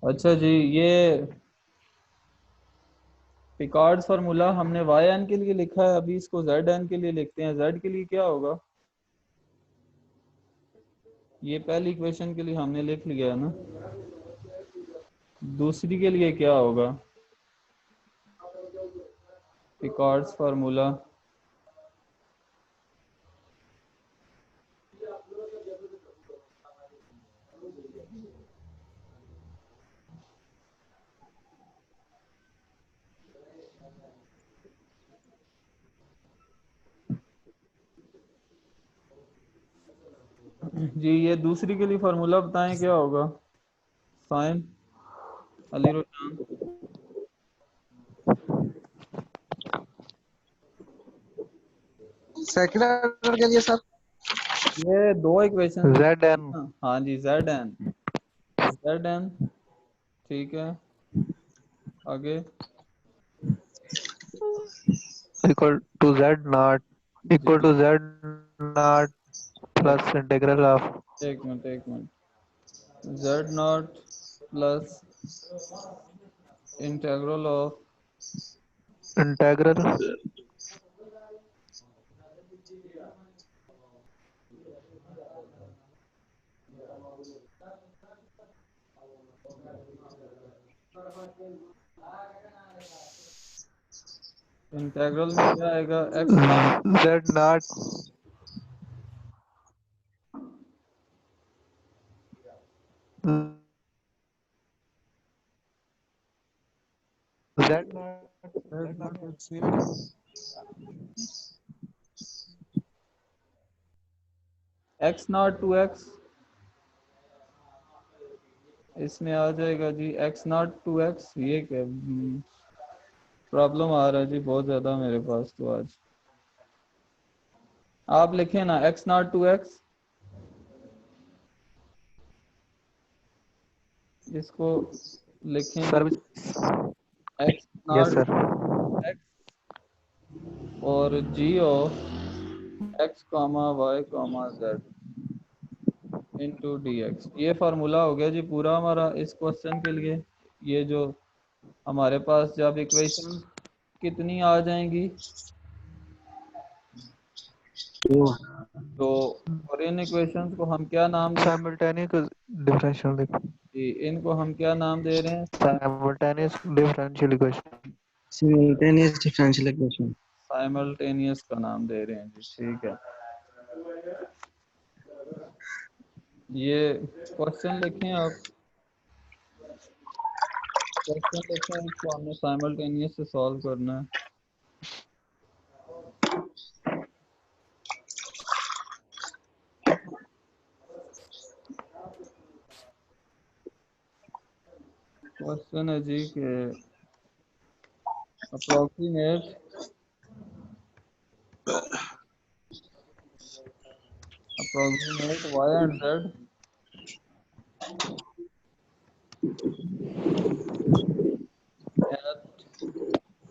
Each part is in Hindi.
अच्छा जी, ये पिकार्ड्स फार्मूला हमने वाई एन के लिए लिखा है, अभी इसको जेड एन के लिए लिखते हैं। जेड के लिए क्या होगा? ये पहली इक्वेशन के लिए हमने लिख लिया है ना, दूसरी के लिए क्या होगा? पिकार्ड्स फार्मूला जी, ये दूसरी के लिए फार्मूला बताएं क्या होगा? साइन अली रोशान। सेकंड ऑर्डर के लिए सर ये दो इक्वेशन जेड एन ना, हाँ जी, जेड एन। जेड एन, ठीक है, आगे। Equal to Z naught equal जी, to Z naught plus integral of एक मिनट एक मिनट, Z naught plus integral of integral integral में क्या आएगा? X naught Z naught Z X naught to X, इसमें आ जाएगा जी एक्स नॉट टू एक्स। ये क्या प्रॉब्लम आ रहा है जी बहुत ज़्यादा मेरे पास तो आज। आप लिखें ना एक्स नॉट टू एक्स, इसको लिखें जी service. X yes not sir. X और G of X comma Y comma Z into D X. ये फार्मूला हो गया जी पूरा हमारा इस क्वेश्चन के लिए। ये जो हमारे पास जब इक्वेशन कितनी आ जाएंगी तो, और इन इक्वेशंस को हम क्या नाम दे, साइमल्टेनियस डिफरेंशियल जी इनको हम क्या नाम दे रहे हैं? Simultaneous differential equation. Simultaneous differential equation. Simultaneous का नाम दे रहे हैं जी, ठीक है। ये क्वेश्चन लिखें आप, क्वेश्चन लिखें, इसको हमने साइमल्टेनियस से सॉल्व करना है। क्वेश्चन है जी कि approximate Y and Z at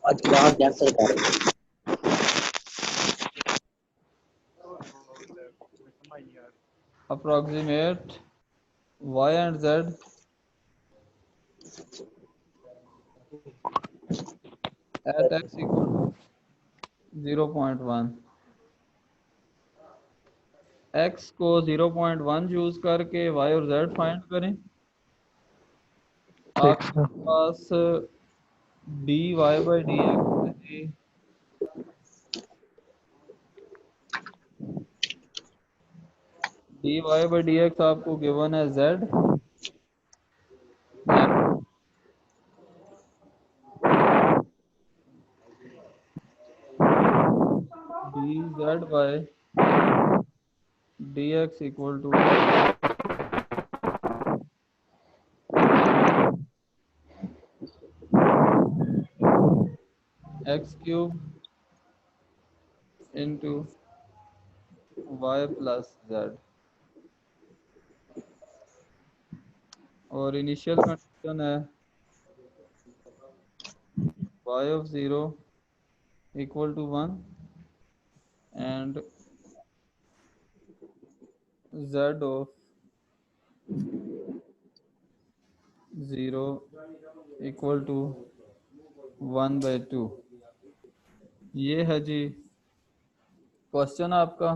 आज बाहर कैंसिल कर approximate y and z at x equal to 0.1। x को 0.1 चूज करके y और z फाइंड करें। ठीक आपके सर। पास dy बाई डी एक्स है जी, dy बाई डी एक्स आपको गिवन है z, यानी dz by D X equal to X cube into Y plus Z. और इनिशियल कंडीशन है y of 0 equal to 1 and z of 0 equal to 1/2। ये है जी क्वेश्चन आपका।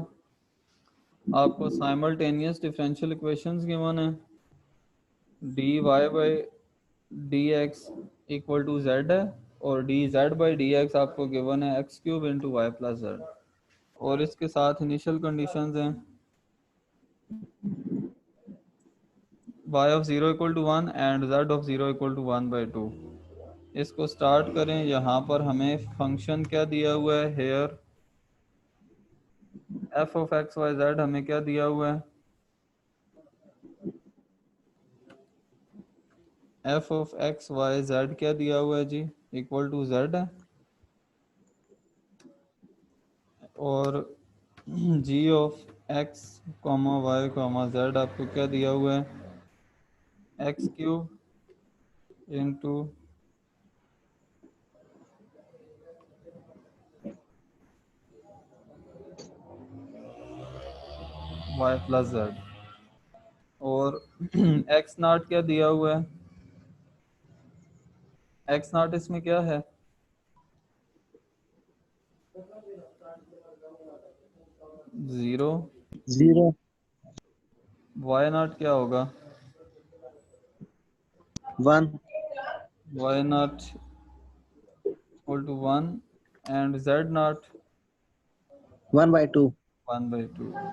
आपको साइमल्टेनियस डिफरेंशियल इक्वेशंस गिवन है, dy by D X equal to Z है और D Z by D X आपको गिवन है X cube into Y plus Z, और इसके साथ इनिशियल कंडीशंस हैं y of 0 equal to 1 and z of 0 equal to 1/2। इसको स्टार्ट करें। यहाँ पर हमें फंक्शन क्या दिया हुआ है, here f of X Y Z हमें क्या दिया हुआ है, f of X Y Z क्या दिया हुआ है जी, इक्वल टू z है, और g of x comma Y comma Z आपको क्या दिया हुआ है, X cube into Y plus Z, और एक्स नॉट क्या दिया हुआ है, एक्स नॉट इसमें क्या है, 0, 0 वाई नॉट क्या होगा, 1 Y naught equal to 1 and Z naught 1/2 1/2।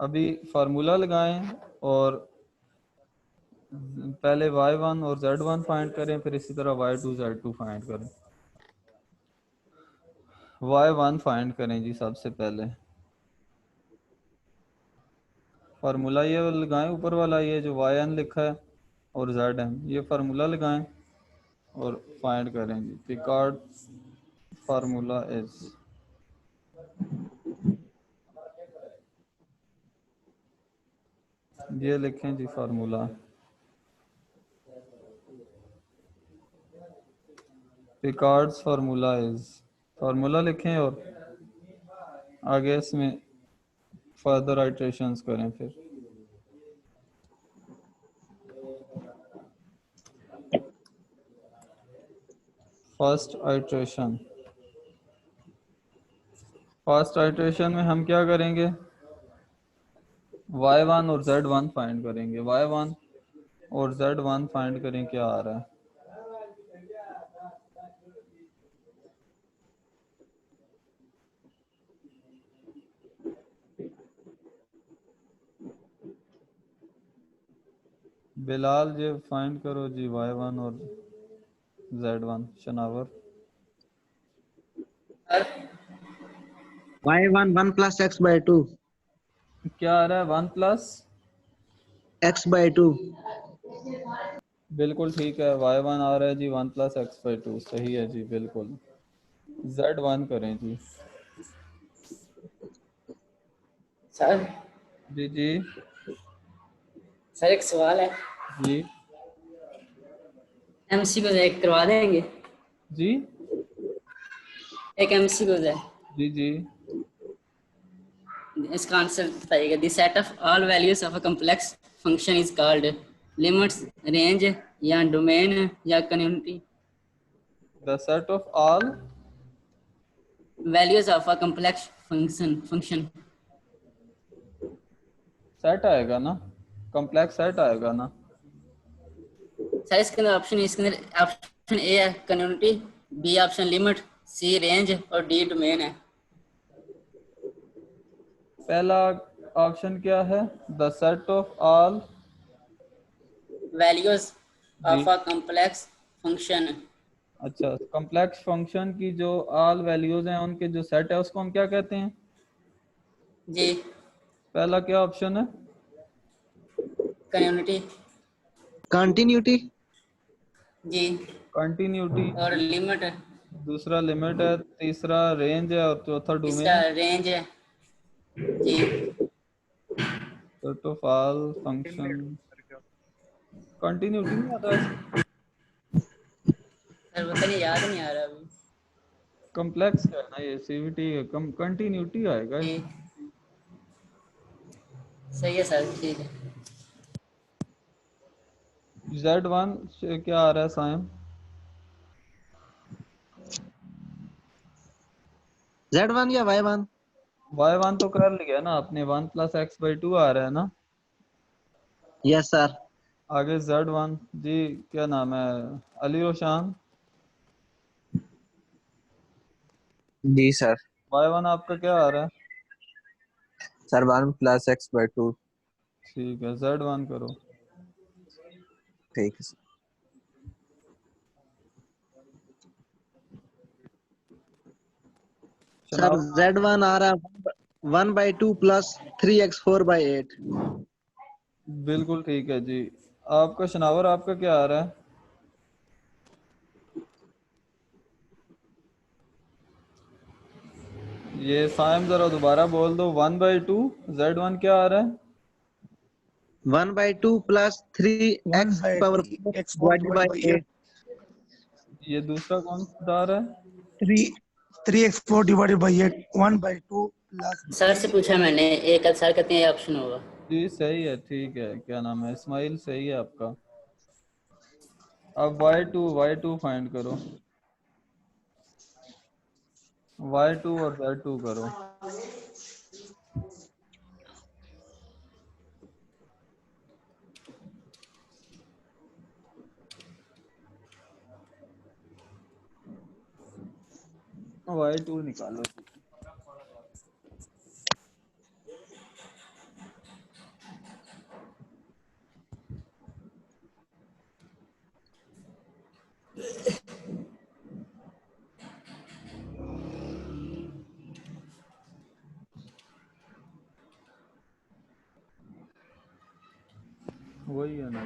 अभी फार्मूला लगाएं और पहले y1 और z1 फाइंड करें, फिर इसी तरह y2 z2 फाइंड करें। y1 फाइंड करें जी सबसे पहले। फार्मूला ये लगाएं ऊपर वाला, ये जो yn लिखा है और zn, ये फार्मूला लगाएं और फाइंड करें जी। पिकार्ड फार्मूला इज, ये लिखें जी formula, Picard's formula is, formula लिखें और आगे इसमें फर्दर आइट्रेशंस करें। फिर फर्स्ट आइट्रेशन, फर्स्ट आइट्रेशन में हम क्या करेंगे, y1 और z1 फाइंड करेंगे। y1 और z1 फाइंड करें क्या आ रहा है, बिलाल जी फाइंड करो जी y1 और z1। शनावर y1 1 plus x/2 क्या आ रहा है, 1 प्लस, x/2 बिल्कुल ठीक है, y1 आ रहा है जी 1 प्लस x/2, सही है जी बिल्कुल। z1 करें जी। सर जी जी सर एक सवाल है, जी एमसीक्यू एक करवा देंगे, जी एक एमसीक्यू है, जी जी इसका आंसर बताइएगा। The set of all values of a complex function is called limits, range या डोमेन या community. The set of all values of a complex function set आएगा ना, कॉम्प्लेक्स सेट आएगा ना। सर इसके अंदर ऑप्शन, इसके अंदर ऑप्शन ए है community, B option limit, C range और डी डोमेन है। पहला ऑप्शन क्या है, the set of all values जी, ऑफ अ कॉम्प्लेक्स फंक्शन। अच्छा कॉम्प्लेक्स फंक्शन की जो ऑल वैल्यूज हैं उनके जो सेट है उसको हम क्या कहते हैं, जी पहला क्या ऑप्शन है, कम्युनिटी, continuity जी कंटिन्यूटी, और लिमिट, दूसरा लिमिट है, तीसरा रेंज है और चौथा तीसरा डोमेन। रेंज है। G set of all function continuity नहीं आता इसमें। सर पता नहीं, याद नहीं आ रहा अभी। कॉम्प्लेक्स है ना ये, सीवीटी कंटिन्यूटी आएगा जी इसमें। सही है सर, ठीक है। Z1 से क्या आ रहा है साइम? Z1 या Y1? Y1 तो कर लिया ना आपने, 1 + x/2 आ रहा है ना। Yes sir. आगे Z1 जी, क्या नाम है, अली रोशान। जी सर। Y1 आपका क्या आ रहा है? Sir 1 + x/2। ठीक है, Z1 करो। ठीक है सर। सर शनाब Z1 आ रहा है 1/2 + 3x4/8। बिल्कुल ठीक है जी। आपका शनावर आपका क्या आ रहा है? ये साइम जरा दोबारा बोल दो, 1/2। Z1 क्या आ रहा है? 1/2 + 1 3x by की power 4 x4 divided divided by by 8, 8। ये दूसरा कौन सा बता रहा है? 3 3x4 divided by 8, 1/2 plus sir से 3 पूछा मैंने, एक सर कहते हैं ये ऑप्शन होगा। जी सही है, ठीक है, क्या नाम है, इस्माइल सही है आपका। अब Y2 फाइंड करो। Y2 और Z2 करो। Y2 निकालो। वही है ना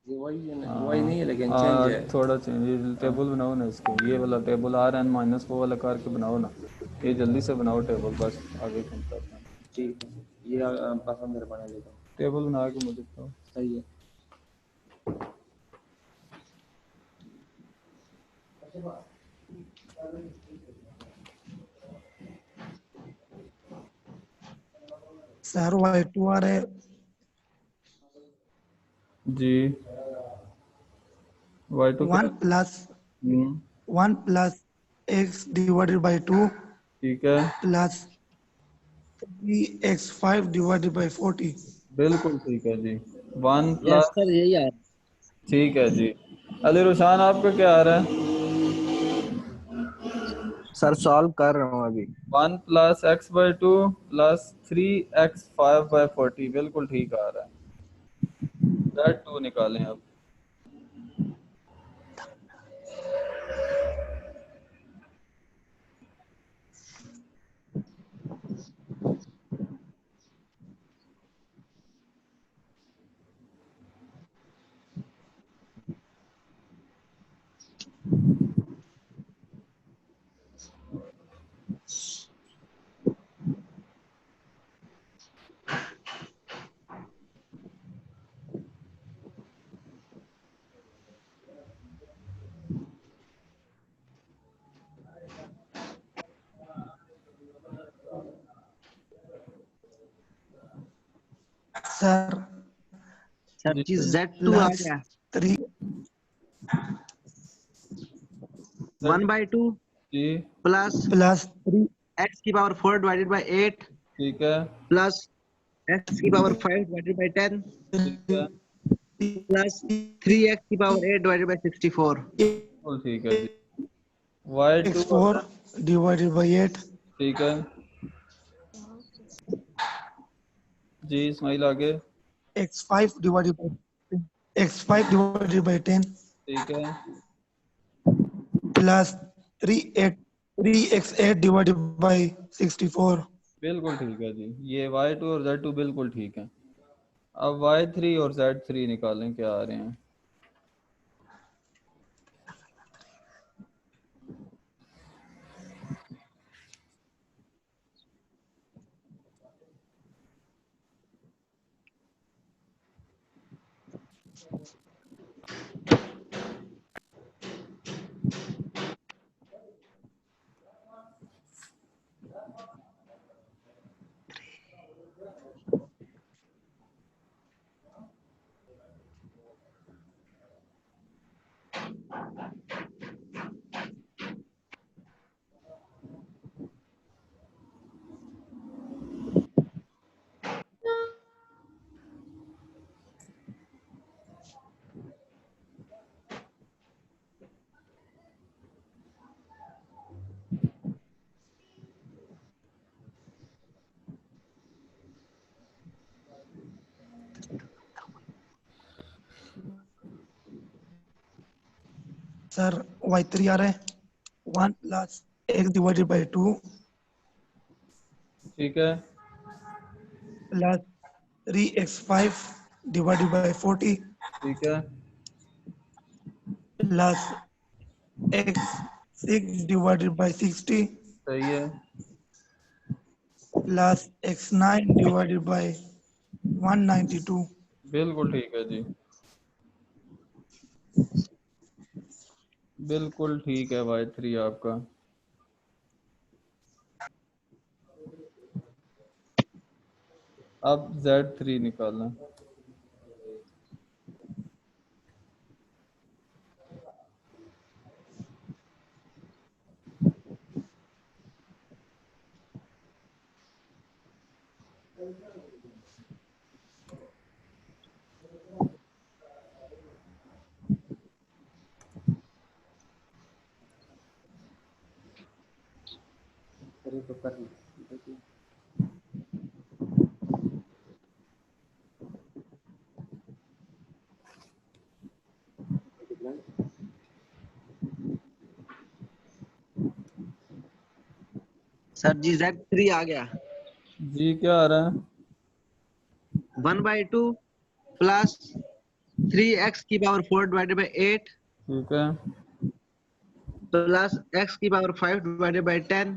ये वही है ना, वही हाँ नहीं है लेकिन चेंज है। थोड़ा चेंज, टेबल बनाओ ना इसको, ये वाला टेबल Rn - वो वाला करके बनाओ ना। ये जल्दी से बनाओ टेबल, बस आगे घूमता है। ठीक है, ये पसंद है बना लेता हूँ। टेबल बना के मुझे बताओ। सही है। सर y2 आ रहा है जी Y2 क्या? 1 plus x divided by 2 ठीक है, plus 3x5 divided by 40। बिल्कुल ठीक है जी। वन यस प्लस सर, यही आ रहा ठीक है जी। अली रुशान आपका क्या आ रहा है? सर सॉल्व कर रहा हूँ अभी। 1 + x/2 + 3x5/40 बिल्कुल ठीक आ रहा है। Z2 निकालें अब। सर सर जी जी Z2 आ plus गया। 3 1/2 जी + plus 3 x की पावर 4 डिवाइडेड बाय 8 ठीक है, प्लस x की पावर 5 डिवाइडेड बाय 10 ठीक है, प्लस 3x की पावर 8 डिवाइडेड बाय 64। बिल्कुल ठीक है जी। Y2 और x4 divided by 8 ठीक है जी। इस्माइल आगे। x5 divided by x5 divided by 10 ठीक है, plus 3x8 divided by 64। बिल्कुल ठीक है जी। ये Y2 और Z2 बिल्कुल ठीक है। अब Y3 और Z3 निकालें, क्या आ रहे हैं? सर y3 आ रहा है 1 प्लस x डिवाइडेड बाई 2 ठीक है, प्लस 3x5 डिवाइडेड बाई 40 ठीक है, प्लस x6 डिवाइडेड बाई 60 सही है, प्लस x9 डिवाइडेड बाई 192। बिल्कुल ठीक है जी, बिल्कुल ठीक है y3 आपका। अब z3 निकालना। अरे तो कर लो। सर जी Z3 आ गया जी क्या आ रहा है? 1/2 प्लस 3x की पावर 4 डिवाइडेड बाई 8 ठीक है, प्लस x की पावर 5 डिवाइडेड बाई 10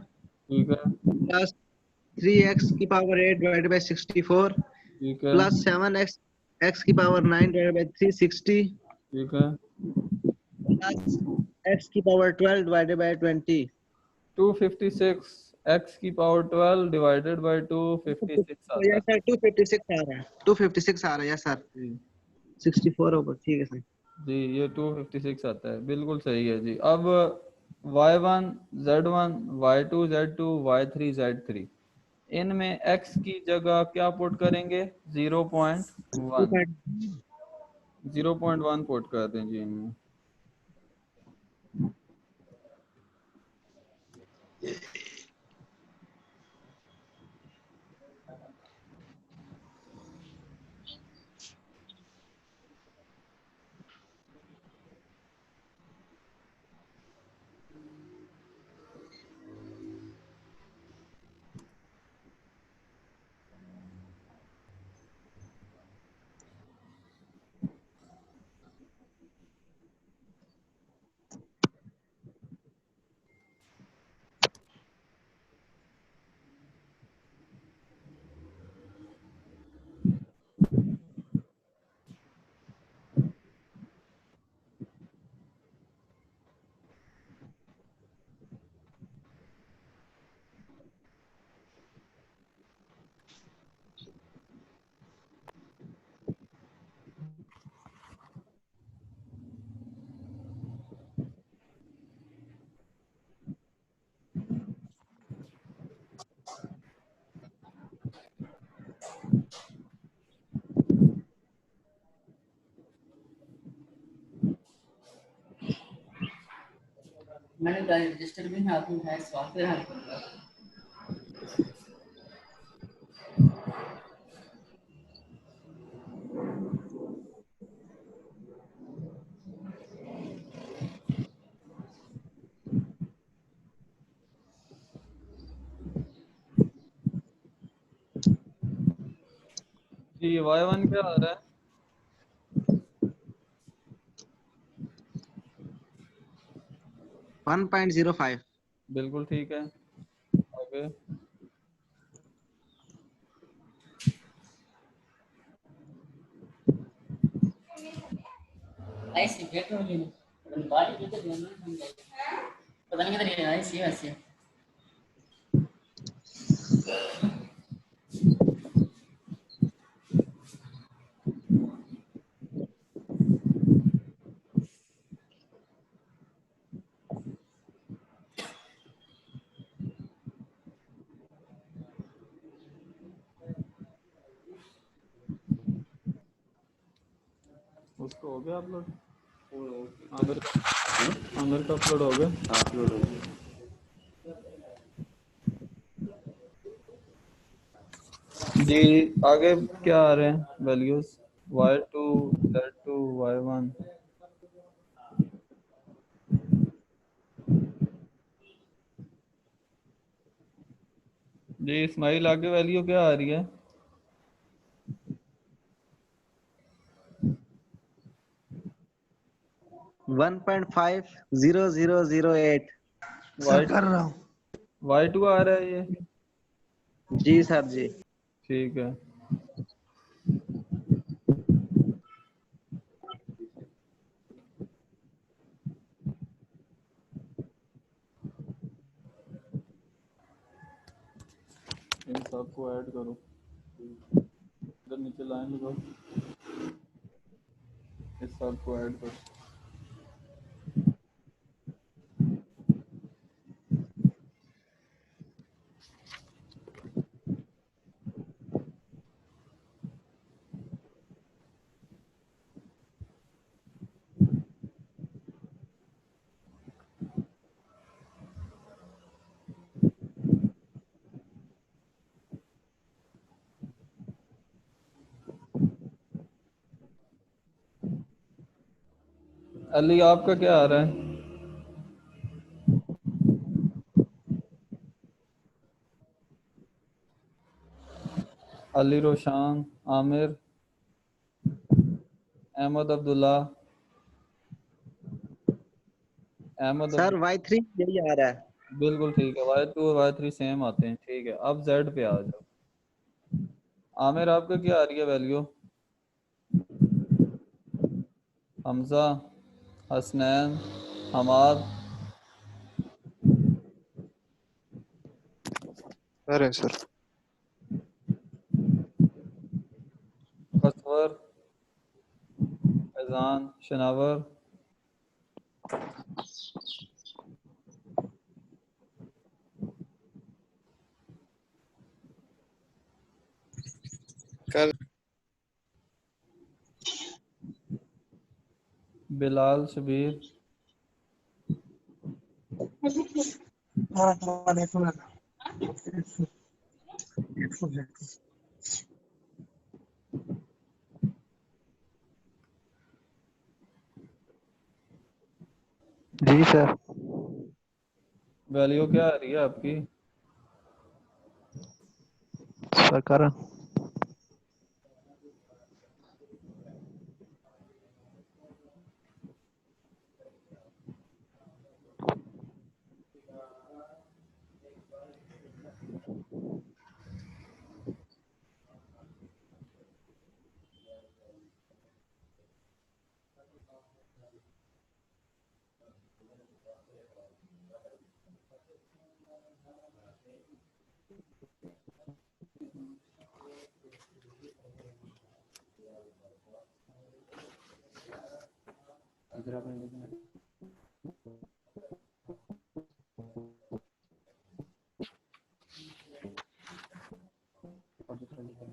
ठीक है, प्लस 3x की पावर 8 डिवाइडेड बाई 64 ठीक है, प्लस 7x x की पावर 9 डिवाइडेड बाई 360 ठीक है, प्लस x की पावर 12 डिवाइडेड बाई 20। 256 x की पावर 12 डिवाइडेड बाई 256 तो आता ये है। सर 256 आ रहा है 256 आ रहा है यस सर जी 64 ऊपर ठीक है सर। जी, ये 256 आता है, बिल्कुल सही है जी। अब y1 z1 y2 z2 y3 z3, इनमें x की जगह क्या पुट करेंगे? 0.1, 0.1 पुट कर दें जी इनमें। मैंने रजिस्टर भी हाथ में है, सवाल पे हाथ में। जी y1 क्या आ रहा है? 1.05 बिल्कुल ठीक है, आगे। ऐसे बैठो ले लो बाटी किधर है ना पता नहीं किधर है ऐसे ऐसे उसको हो गया अपलोड? आमिर का अपलोड हो गया? अपलोड हो गया। जी आगे क्या आ रहे हैं वैल्यूज? y2 z2 y1। जी इस्माइल आगे वैल्यू क्या आ रही है? 1.50008। सर y कर रहा हूँ। y2 आ रहा है ये? जी सर जी। ठीक है। इन सबको ऐड करो, इधर नीचे लाइन लगाओ, इस सबको ऐड करो। अली आपका क्या आ रहा है? अली रोशान, आमिर, अहमद अब्दुल्ला, अहमद सर अब्दुल्ला। Y3 यही आ रहा है। बिल्कुल ठीक है, y2 और y3 सेम आते हैं। ठीक है, अब z पे आ जाओ। आमिर आपका क्या आ रही है वैल्यू? हमजा, हसनैन, हमाद, अरे सर कसवर, फैजान, शनावर, कल बिलाल, शबीर, हाँ हाँ देखो ना। जी सर वैल्यू क्या आ रही है आपकी? सर कर इधर आपने देखा है? और दूसरा लिखा है।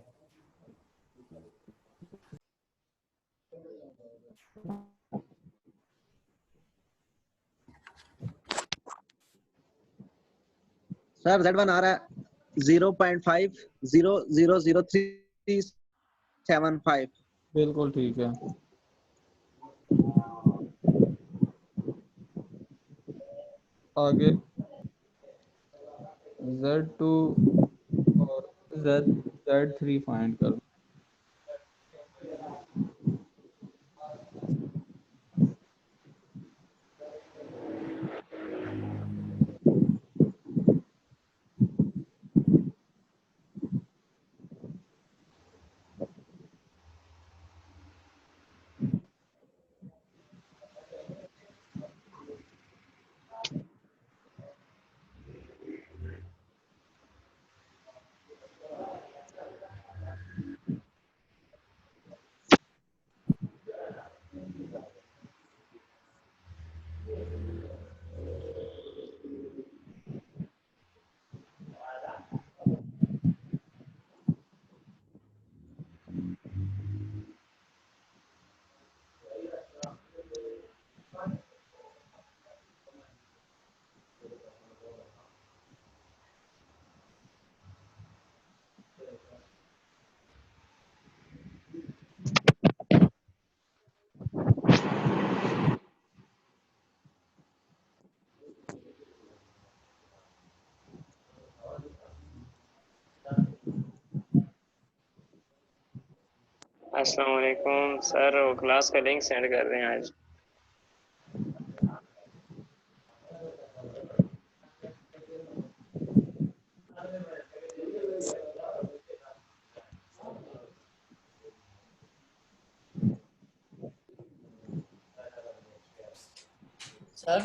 सर Z1 आ रहा है 0.50000375। बिल्कुल ठीक है। आगे z2 और z3 फाइंड करो। अस्सलाम वालेकुम सर, वो क्लास का लिंक सेंड कर रहे हैं आज। सर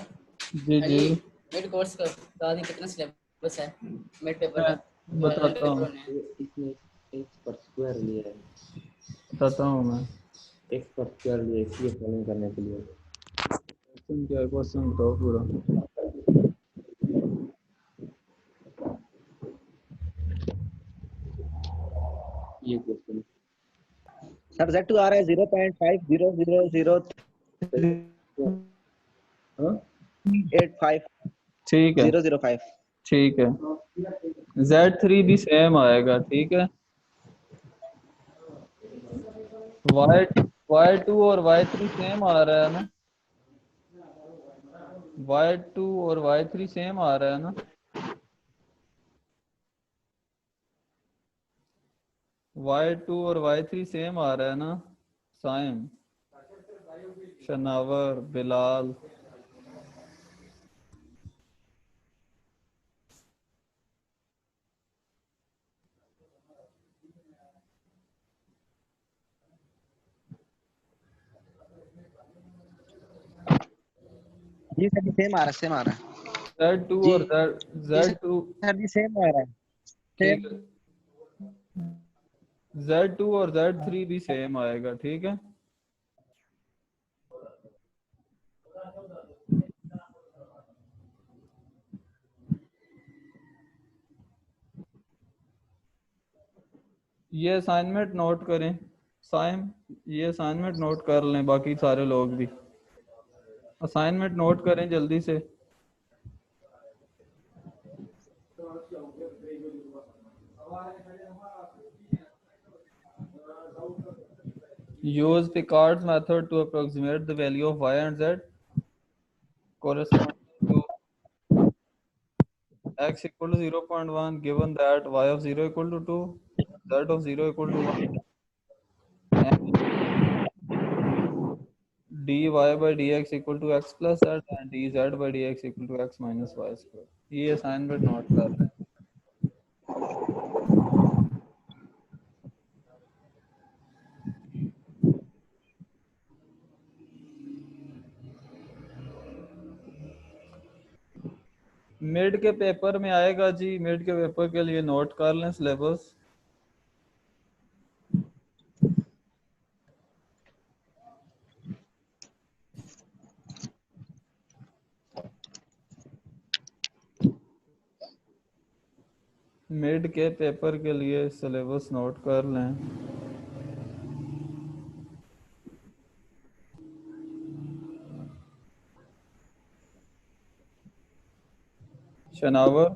जी जी ये मिड कोर्स का बता दें कितना सिलेबस है मिड पेपर मैं का जो एनुअल बताता पेपर हूँ होने हैं। इसमें एक्स पर स्क्वायर लिया है, बताता हूँ मैं। एक्स पर स्क्वायर लिया है, इसलिए सॉल्विंग करने के लिए। क्वेश्चन क्या है, क्वेश्चन बताओ पूरा। ये क्वेश्चन सर Z2 आ रहा है हाँ 0.500385 ठीक है 005। ठीक है। Z3 भी सेम आएगा, ठीक है। Y Y2 और Y3 सेम आ रहा है ना, Y2 और Y3 सेम आ रहा है ना। Y2 और Y3 सेम आ रहा है ना। साइम, शनावर, बिलाल। जी सर, सेम आ रहा है, सेम आ रहा है Z2 जी। और Z2 सर जी सेम आ रहा है, सेम। ठीक है। Z2 और Z3 भी सेम आएगा, ठीक है। ये असाइनमेंट नोट करें साइम, ये असाइनमेंट नोट कर लें, बाकी सारे लोग भी असाइनमेंट नोट करें जल्दी से। use Picard's method to approximate the value of y and z corresponding to x equal to 0.1 given that y of 0 equal to 2, z of 0 equal to 1, and dy by dx equal to x plus z and dz by dx equal to x minus y square। ये असाइनमेंट नोट कर रहे हैं। मिड के पेपर में आएगा जी, मिड के पेपर के लिए नोट कर लें सिलेबस। मिड के पेपर के लिए सिलेबस नोट कर लें। शनावर,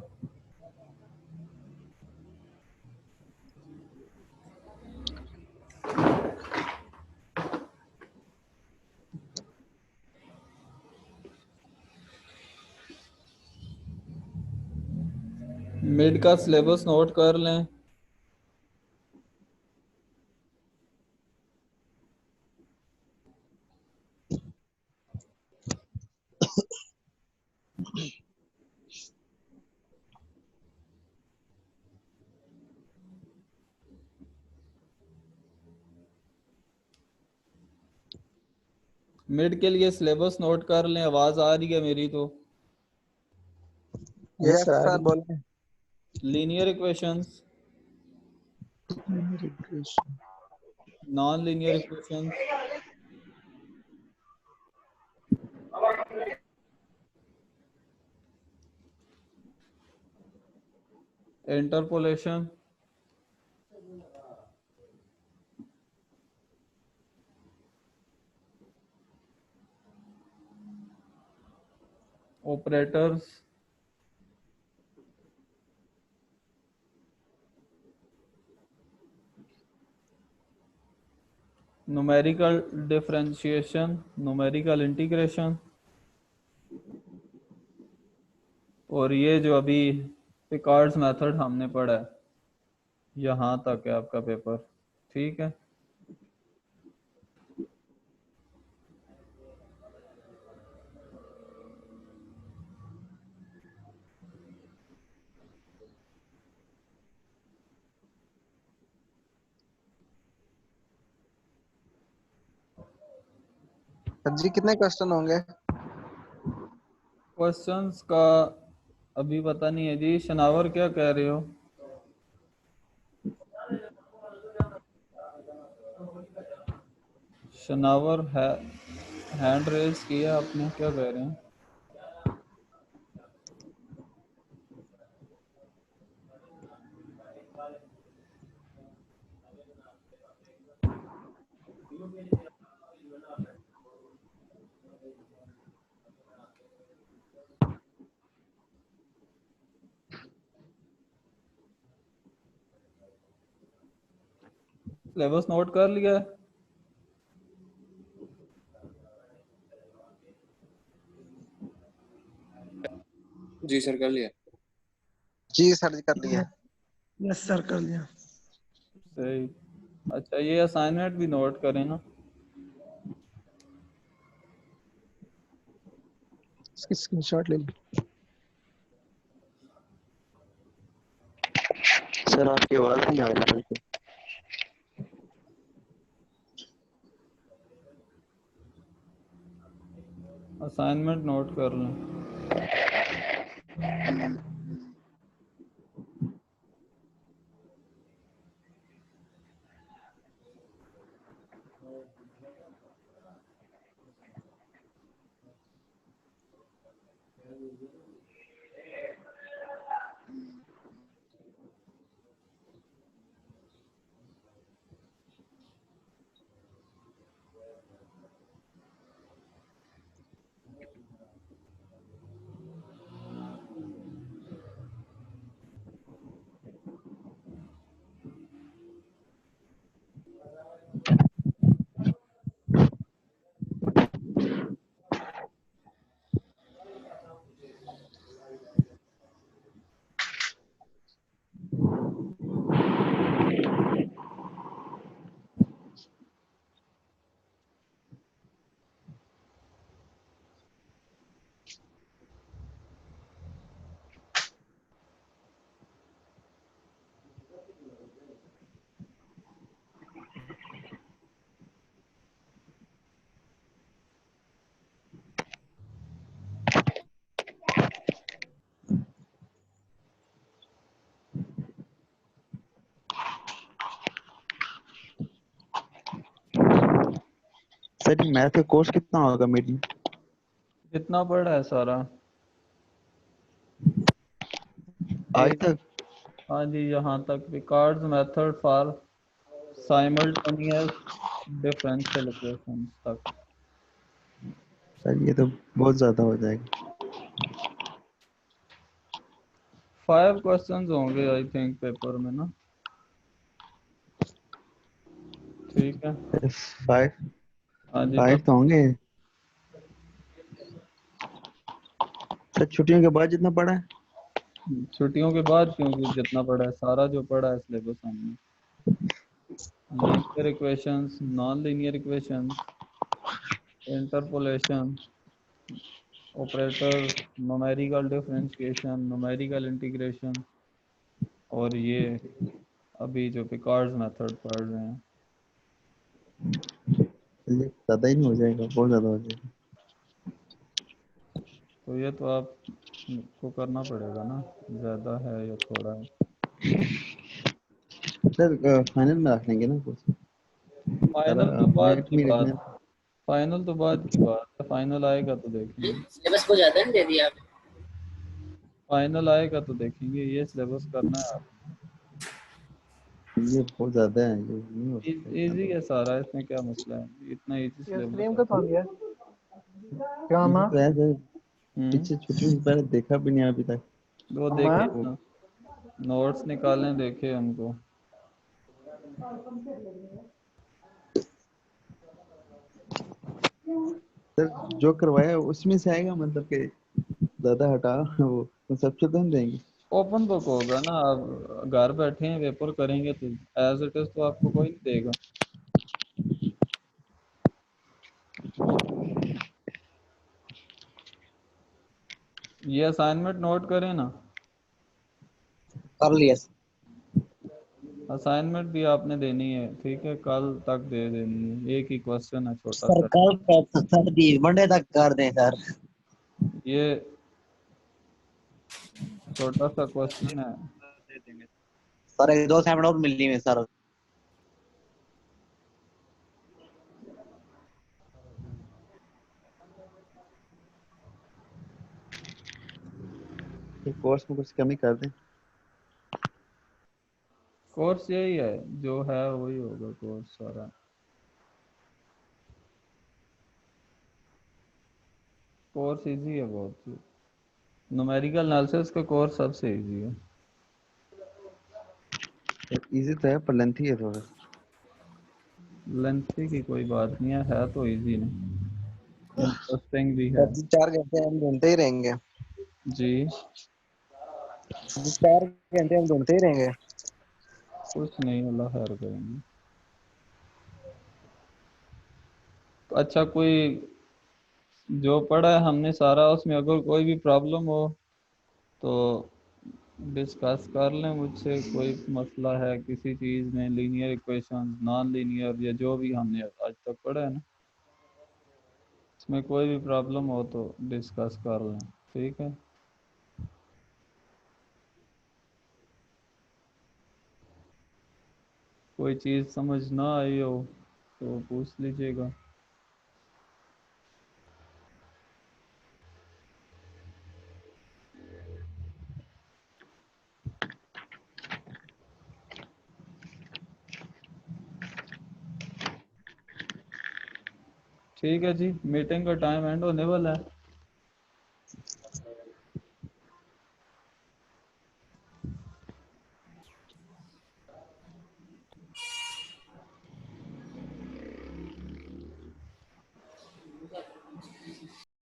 मिड का सिलेबस नोट कर लें। मिड के लिए सिलेबस नोट कर लें। आवाज आ रही है मेरी तो। यस सर, आगे बोल रहे लीनियर इक्वेशंस, हैं। Non linear equations, interpolation, operators, numerical differentiation, numerical integration, और ये जो अभी पिकार्ड्स मेथड हमने पढ़ा है, यहाँ तक है आपका पेपर, ठीक है। सर जी कितने क्वेश्चन होंगे? क्वेश्चंस का अभी पता नहीं है जी। शनावर क्या कह रहे हो? शनावर है, हैंड रेज किया आपने, क्या कह रहे हैं? सिलेबस नोट कर लिया है? जी सर कर लिया। जी सर जी कर लिया। यस सर कर लिया। सही। अच्छा, ये असाइनमेंट भी नोट करें ना। इसकी स्क्रीनशॉट ले लो। सर आपकी आवाज नहीं आ रही है। असाइनमेंट नोट कर लें। सर ये मैथ का कोर्स कितना होगा मेरी? कितना पढ़ा है सारा? आज एक, तक? हाँ जी, यहाँ तक records method for simultaneous differential equations तक। सर ये तो बहुत ज्यादा हो जाएगा। 5 क्वेश्चंस होंगे आई थिंक पेपर में ना। ठीक है। फाइव? हाँ जी, फाइव तब तो होंगे सर, छुट्टियों के बाद जितना पड़ा है। छुट्टियों के बाद, क्योंकि जितना पढ़ा है सारा जो पढ़ा है सिलेबस हमने। Linear equations, non linear equations, interpolation, operators, numerical differentiation, numerical integration, और ये अभी जो पिकार्ड्स मेथड पढ़ रहे हैं। ये ज्यादा ही नहीं हो जाएगा? बहुत ज्यादा हो जाएगा। तो ये तो आपको करना पड़ेगा ना, ज़्यादा है या थोड़ा है। सर फाइनल में रख लेंगे ना कुछ सारा। फाइनल तो बाद मिनट की में बात रखना। है। फाइनल तो बाद की बात है, फाइनल आएगा तो देखेंगे। सिलेबस को ज्यादा नहीं दे दिया आपने? फाइनल आएगा तो देखेंगे। ये सिलेबस करना है आप। ये बहुत ज्यादा है, ये नहीं हो सकता इतना इजी तो। है सारा, इसमें क्या मसला है? इतना इजी ये सिलेबस स्ट्रीम है। का तो आ गया क्या ये माँ? तो है सर, हम्म। पीछे छुट्टियों से पहले देखा भी नहीं अभी तक। वो माँ? देखे ना, नोट्स निकालें, देखे हमको। सर जो करवाया है उसमें से आएगा, मतलब कि ज्यादा हटा वो कंसेप्चुअल तो नहीं देंगे? ओपन बुक होगा ना, आप घर बैठे हैं पेपर करेंगे तो एज इट इज तो आपको कोई नहीं देगा। ये असाइनमेंट नोट करें ना। कर लिया। असाइनमेंट भी आपने देनी है, ठीक है, कल तक दे देनी है, एक ही क्वेश्चन है छोटा सर सा। कल सर दी मंडे तक कर दें सर। ये छोटा सा क्वेश्चन है। सर एक 2 असाइनमेंट और मिलनी है सर। कोर्स में कुछ कमी कर दें। कोर्स यही है, जो है वही होगा कोर्स सारा। कोर्स इजी है बहुत, न्यूमेरिकल एनालिसिस का कोर्स सबसे इजी है। इजी तो है पर लेंथी है थोड़ा। लेंथी की कोई बात नहीं है तो इजी नहीं, इंटरेस्टिंग भी है। सर जी 4 घंटे हम ढूंढते ही रहेंगे। जी, 4 घंटे हम ढूंढते ही रहेंगे। कुछ नहीं, अल्लाह खैर करेंगे। अच्छा, कोई जो पढ़ा है हमने सारा, उसमें अगर कोई भी प्रॉब्लम हो तो डिस्कस कर लें मुझसे। कोई मसला है किसी चीज़ में, लीनियर इक्वेशन, नॉन लीनियर, या जो भी हमने आज तक पढ़ा है ना, इसमें कोई भी प्रॉब्लम हो तो डिस्कस कर लें, ठीक है। कोई चीज़ समझ ना आई हो तो पूछ लीजिएगा। ठीक है जी, मीटिंग का टाइम एंड होने वाला है।